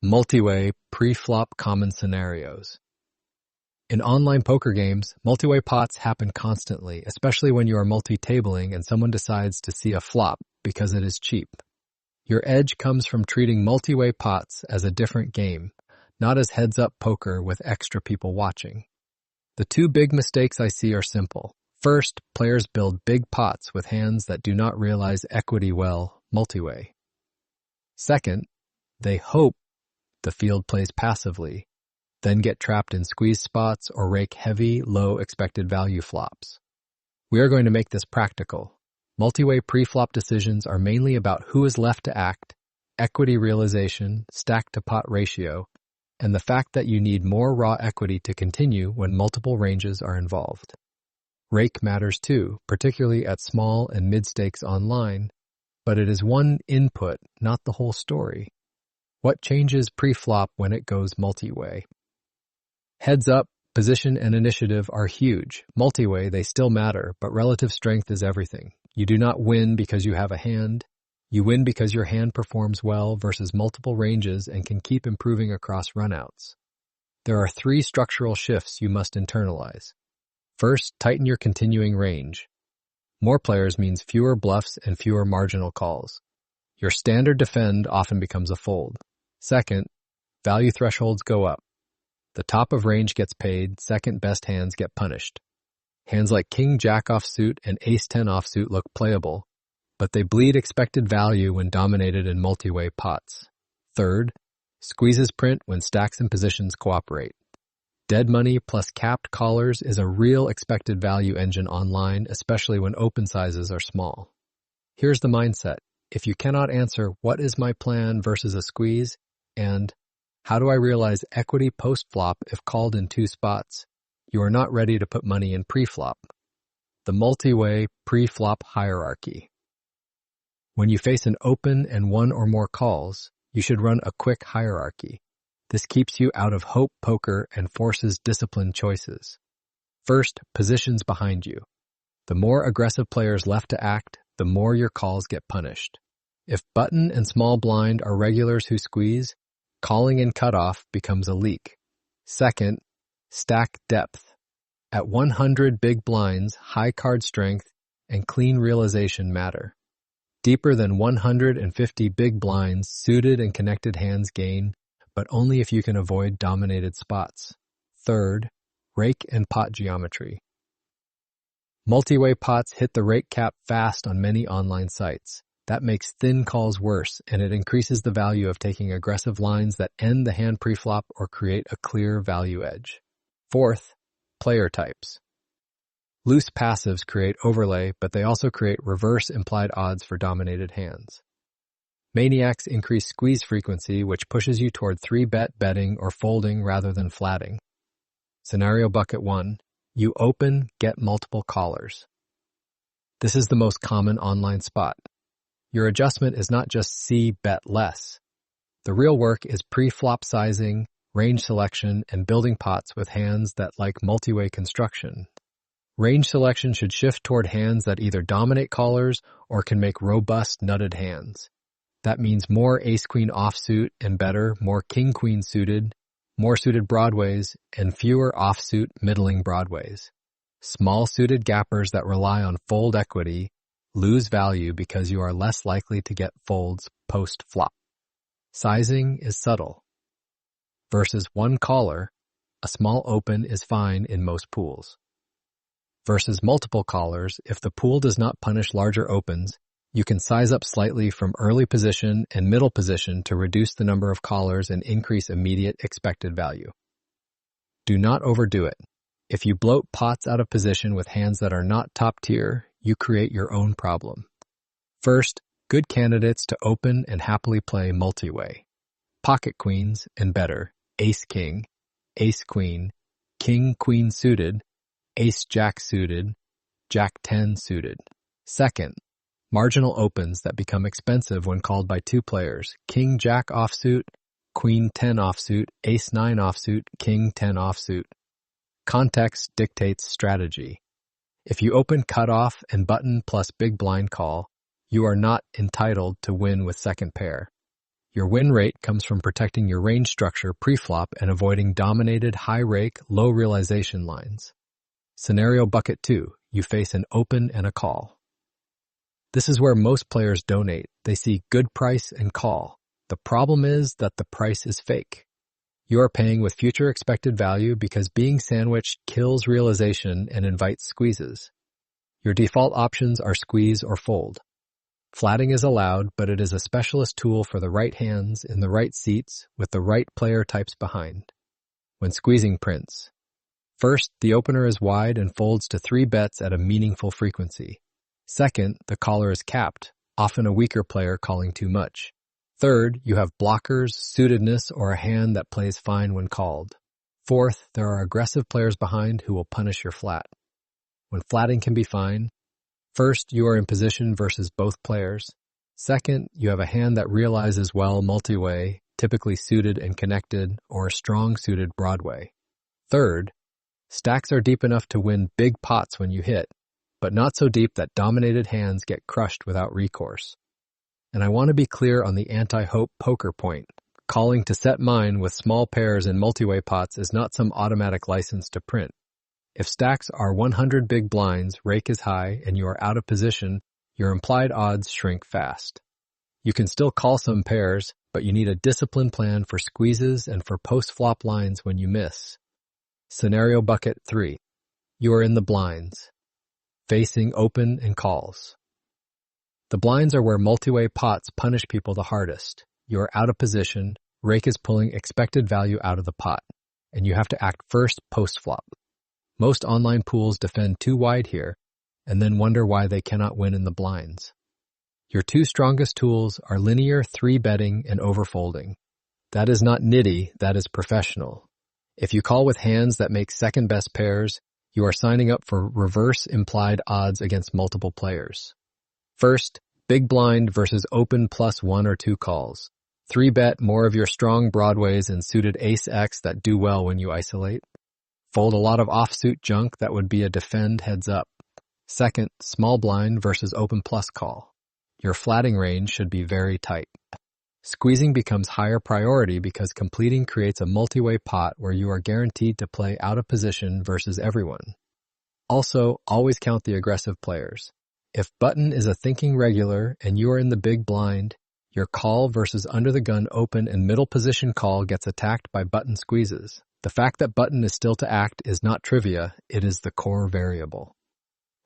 Multiway Preflop Common Scenarios. In online poker games, multiway pots happen constantly, especially when you are multi-tabling and someone decides to see a flop because it is cheap. Your edge comes from treating multiway pots as a different game, not as heads-up poker with extra people watching. The two big mistakes I see are simple. First, players build big pots with hands that do not realize equity well, multiway. Second, they hope the field plays passively, then get trapped in squeeze spots or rake heavy, low expected value flops. We are going to make this practical. Multiway pre-flop decisions are mainly about who is left to act, equity realization, stack-to-pot ratio, and the fact that you need more raw equity to continue when multiple ranges are involved. Rake matters too, particularly at small and mid-stakes online, but it is one input, not the whole story. What changes pre-flop when it goes multi-way? Heads up, position and initiative are huge. Multi-way, they still matter, but relative strength is everything. You do not win because you have a hand. You win because your hand performs well versus multiple ranges and can keep improving across runouts. There are 3 structural shifts you must internalize. First, tighten your continuing range. More players means fewer bluffs and fewer marginal calls. Your standard defend often becomes a fold. Second, value thresholds go up. The top of range gets paid, second best hands get punished. Hands like King-Jack offsuit and Ace-10 offsuit look playable, but they bleed expected value when dominated in multi-way pots. Third, squeezes print when stacks and positions cooperate. Dead money plus capped callers is a real expected value engine online, especially when open sizes are small. Here's the mindset. If you cannot answer what is my plan versus a squeeze, and how do I realize equity post-flop if called in 2 spots, you are not ready to put money in pre-flop. The multi-way pre-flop hierarchy. When you face an open and 1 or more calls, you should run a quick hierarchy. This keeps you out of hope poker and forces disciplined choices. First, positions behind you. The more aggressive players left to act, the more your calls get punished. If button and small blind are regulars who squeeze, calling in cutoff becomes a leak. Second, stack depth. At 100 big blinds, high card strength and clean realization matter. Deeper than 150 big blinds, suited and connected hands gain, but only if you can avoid dominated spots. Third, rake and pot geometry. Multi-way pots hit the rake cap fast on many online sites. That makes thin calls worse, and it increases the value of taking aggressive lines that end the hand preflop or create a clear value edge. Fourth, player types. Loose passives create overlay, but they also create reverse implied odds for dominated hands. Maniacs increase squeeze frequency, which pushes you toward 3-bet betting or folding rather than flatting. Scenario bucket 1. You open, get multiple callers. This is the most common online spot. Your adjustment is not just see bet less. The real work is pre-flop sizing, range selection, and building pots with hands that like multi-way construction. Range selection should shift toward hands that either dominate callers or can make robust nutted hands. That means more ace-queen offsuit and better, more king-queen suited, more suited broadways, and fewer offsuit middling broadways. Small suited gappers that rely on fold equity lose value because you are less likely to get folds post-flop. Sizing is subtle. Versus 1 caller, a small open is fine in most pools. Versus multiple callers, if the pool does not punish larger opens, you can size up slightly from early position and middle position to reduce the number of callers and increase immediate expected value. Do not overdo it. If you bloat pots out of position with hands that are not top tier, you create your own problem. First, good candidates to open and happily play multi-way. Pocket queens and better, ace-king, ace-queen, king-queen suited, ace-jack suited, jack-10 suited. Second, marginal opens that become expensive when called by 2 players, king-jack offsuit, queen-10 offsuit, ace-9 offsuit, king-10 offsuit. Context dictates strategy. If you open cutoff and button plus big blind call, you are not entitled to win with second pair. Your win rate comes from protecting your range structure pre-flop and avoiding dominated high-rake, low realization lines. Scenario Bucket 2. You face an open and a call. This is where most players donate. They see good price and call. The problem is that the price is fake. You are paying with future expected value because being sandwiched kills realization and invites squeezes. Your default options are squeeze or fold. Flatting is allowed, but it is a specialist tool for the right hands in the right seats with the right player types behind. When squeezing prints. First, the opener is wide and folds to 3 bets at a meaningful frequency. Second, the caller is capped, often a weaker player calling too much. Third, you have blockers, suitedness, or a hand that plays fine when called. Fourth, there are aggressive players behind who will punish your flat. When flatting can be fine, first, you are in position versus both players. Second, you have a hand that realizes well multi-way, typically suited and connected, or a strong suited Broadway. Third, stacks are deep enough to win big pots when you hit, but not so deep that dominated hands get crushed without recourse. And I want to be clear on the anti-hope poker point. Calling to set mine with small pairs in multi-way pots is not some automatic license to print. If stacks are 100 big blinds, rake is high, and you are out of position, your implied odds shrink fast. You can still call some pairs, but you need a disciplined plan for squeezes and for post-flop lines when you miss. Scenario Bucket 3. You are in the blinds, facing open and calls. The blinds are where multi-way pots punish people the hardest. You are out of position, rake is pulling expected value out of the pot, and you have to act first post-flop. Most online pools defend too wide here, and then wonder why they cannot win in the blinds. Your 2 strongest tools are linear 3-betting and overfolding. That is not nitty, that is professional. If you call with hands that make second-best pairs, you are signing up for reverse implied odds against multiple players. First, big blind versus open plus 1 or 2 calls. 3-bet more of your strong broadways and suited ace-x that do well when you isolate. Fold a lot of offsuit junk that would be a defend heads up. Second, small blind versus open plus call. Your flatting range should be very tight. Squeezing becomes higher priority because completing creates a multi-way pot where you are guaranteed to play out of position versus everyone. Also, always count the aggressive players. If button is a thinking regular and you are in the big blind, your call versus under the gun open and middle position call gets attacked by button squeezes. The fact that button is still to act is not trivia, it is the core variable.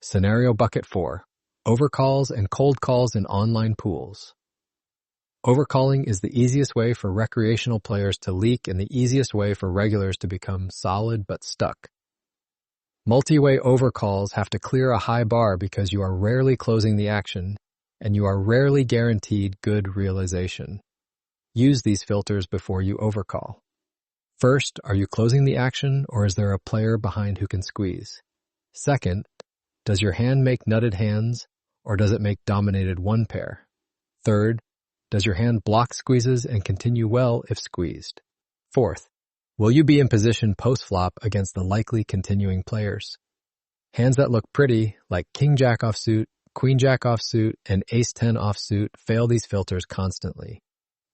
Scenario Bucket 4. Overcalls and cold calls in online pools. Overcalling is the easiest way for recreational players to leak and the easiest way for regulars to become solid but stuck. Multi-way overcalls have to clear a high bar because you are rarely closing the action, and you are rarely guaranteed good realization. Use these filters before you overcall. First, are you closing the action, or is there a player behind who can squeeze? Second, does your hand make nutted hands, or does it make dominated one pair? Third, does your hand block squeezes and continue well if squeezed? Fourth, will you be in position post-flop against the likely continuing players? Hands that look pretty, like king-jack offsuit, queen-jack offsuit, and ace-10 offsuit, fail these filters constantly.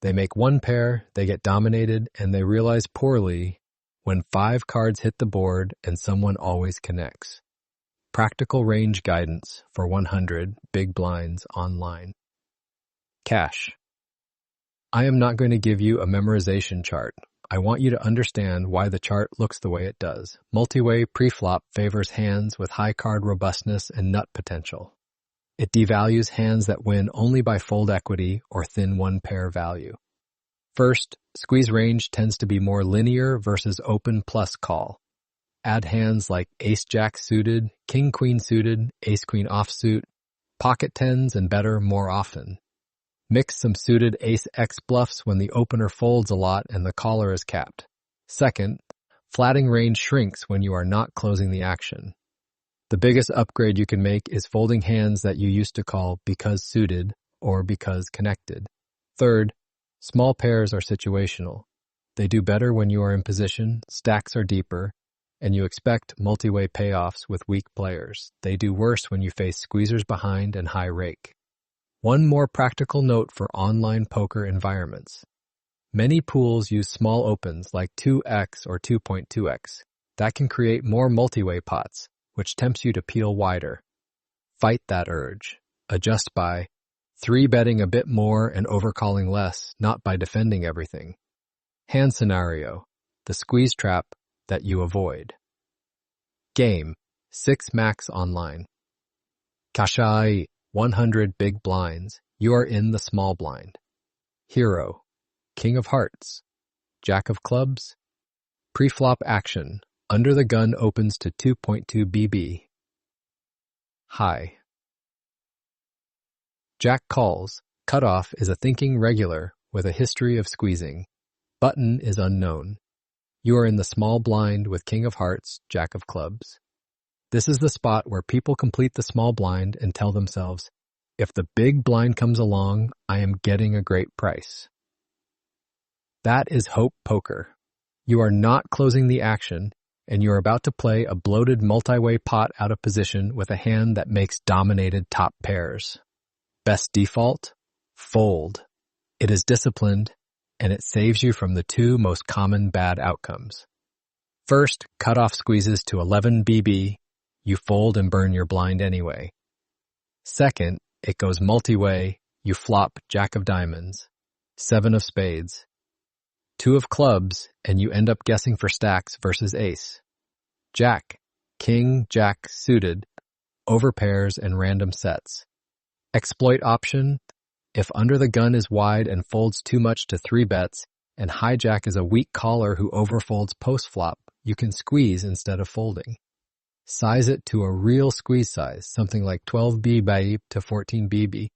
They make one pair, they get dominated, and they realize poorly when 5 cards hit the board and someone always connects. Practical range guidance for 100 big blinds online. Cash. I am not going to give you a memorization chart. I want you to understand why the chart looks the way it does. Multi-way pre-flop favors hands with high card robustness and nut potential. It devalues hands that win only by fold equity or thin one-pair value. First, squeeze range tends to be more linear versus open plus call. Add hands like ace-jack suited, king-queen suited, ace-queen offsuit, pocket tens, and better more often. Mix some suited ace-x bluffs when the opener folds a lot and the caller is capped. Second, flatting range shrinks when you are not closing the action. The biggest upgrade you can make is folding hands that you used to call because suited or because connected. Third, small pairs are situational. They do better when you are in position, stacks are deeper, and you expect multi-way payoffs with weak players. They do worse when you face squeezers behind and high rake. One more practical note for online poker environments. Many pools use small opens like 2x or 2.2x. That can create more multiway pots, which tempts you to peel wider. Fight that urge. Adjust by 3-betting a bit more and overcalling less, not by defending everything. Hand scenario, the squeeze trap that you avoid. Game, 6 max online. Kashai, 100 big blinds. You are in the small blind. Hero, King of Hearts. Jack of Clubs. Preflop action, under the gun opens to 2.2 BB. High. Jack calls. Cutoff is a thinking regular with a history of squeezing. Button is unknown. You are in the small blind with King of Hearts, Jack of Clubs. This is the spot where people complete the small blind and tell themselves, if the big blind comes along, I am getting a great price. That is hope poker. You are not closing the action, and you are about to play a bloated multi-way pot out of position with a hand that makes dominated top pairs. Best default? Fold. It is disciplined, and it saves you from the 2 most common bad outcomes. First, cutoff squeezes to 11 BB. You fold and burn your blind anyway. Second, it goes multi-way. You flop Jack of Diamonds, 7 of Spades, 2 of Clubs, and you end up guessing for stacks versus ace. Jack, King, Jack suited, overpairs and random sets. Exploit option, if under the gun is wide and folds too much to 3 bets, and hijack is a weak caller who overfolds post-flop, you can squeeze instead of folding. Size it to a real squeeze size, something like 12 BB to 14 BB,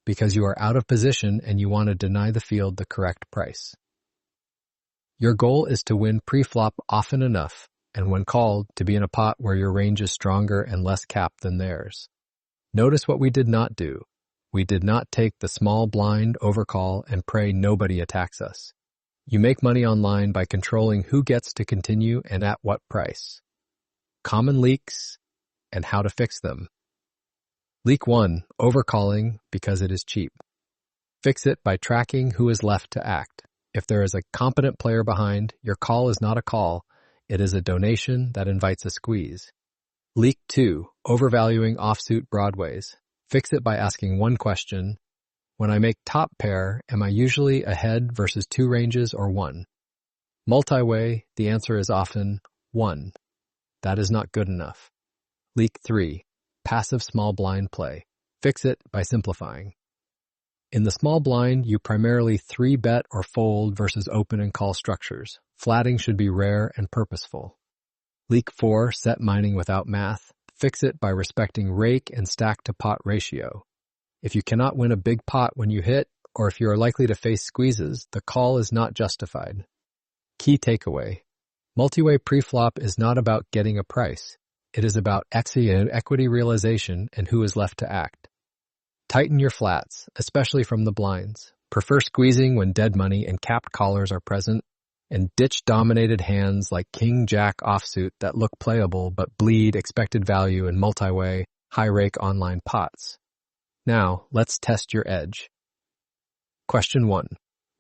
because you are out of position and you want to deny the field the correct price. Your goal is to win pre-flop often enough, and when called, to be in a pot where your range is stronger and less capped than theirs. Notice what we did not do. We did not take the small blind overcall and pray nobody attacks us. You make money online by controlling who gets to continue and at what price. Common leaks and how to fix them. Leak 1, overcalling because it is cheap. Fix it by tracking who is left to act. If there is a competent player behind, your call is not a call, it is a donation that invites a squeeze. Leak 2, overvaluing offsuit broadways. Fix it by asking one question. When I make top pair, am I usually ahead versus 2 ranges or 1? Multiway, the answer is often 1. That is not good enough. Leak 3, passive small blind play. Fix it by simplifying. In the small blind, you primarily 3-bet or fold versus open and call structures. Flatting should be rare and purposeful. Leak 4, set mining without math. Fix it by respecting rake and stack to pot ratio. If you cannot win a big pot when you hit, or if you are likely to face squeezes, the call is not justified. Key takeaway. Multiway preflop is not about getting a price. It is about equity realization and who is left to act. Tighten your flats, especially from the blinds. Prefer squeezing when dead money and capped callers are present, and ditch dominated hands like King-Jack offsuit that look playable but bleed expected value in multi-way, high-rake online pots. Now, let's test your edge. Question 1.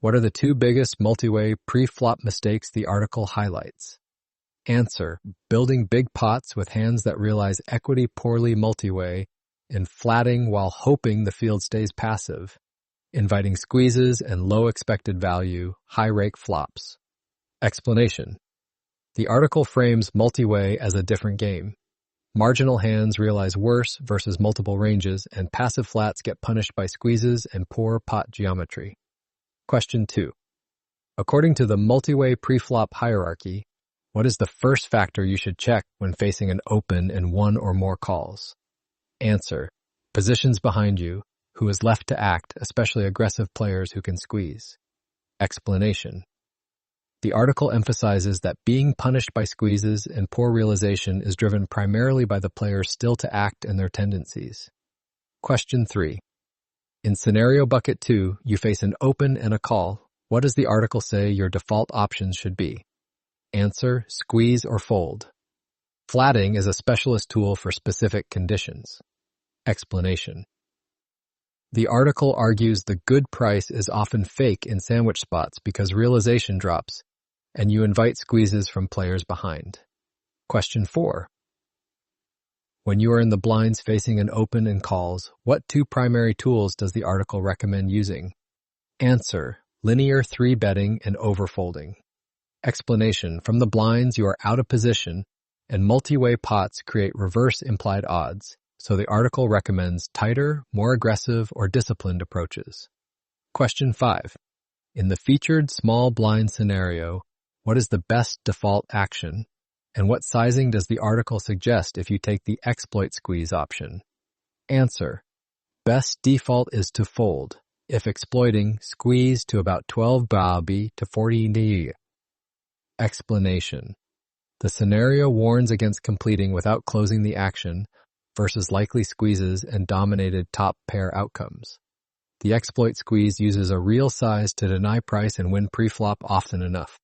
What are the 2 biggest multi-way pre-flop mistakes the article highlights? Answer. Building big pots with hands that realize equity poorly multi-way and flatting while hoping the field stays passive. Inviting squeezes and low expected value, high-rake flops. Explanation. The article frames multi-way as a different game. Marginal hands realize worse versus multiple ranges, and passive flats get punished by squeezes and poor pot geometry. Question 2. According to the multi-way preflop hierarchy, what is the first factor you should check when facing an open and 1 or more calls? Answer. Positions behind you, who is left to act, especially aggressive players who can squeeze. Explanation. The article emphasizes that being punished by squeezes and poor realization is driven primarily by the players still to act and their tendencies. Question 3. In scenario bucket 2, you face an open and a call. What does the article say your default options should be? Answer, squeeze or fold. Flatting is a specialist tool for specific conditions. Explanation. The article argues the good price is often fake in sandwich spots because realization drops, and you invite squeezes from players behind. Question 4. When you are in the blinds facing an open and calls, what two primary tools does the article recommend using? Answer: linear 3 betting and overfolding. Explanation: from the blinds you are out of position, and multi-way pots create reverse implied odds, so the article recommends tighter, more aggressive, or disciplined approaches. Question 5. In the featured small blind scenario, what is the best default action? And what sizing does the article suggest if you take the exploit squeeze option? Answer: best default is to fold. If exploiting, squeeze to about 12 babi to 40 ni. Explanation: the scenario warns against completing without closing the action versus likely squeezes and dominated top pair outcomes. The exploit squeeze uses a real size to deny price and win preflop often enough.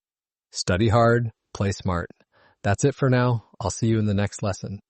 Study hard, play smart. That's it for now. I'll see you in the next lesson.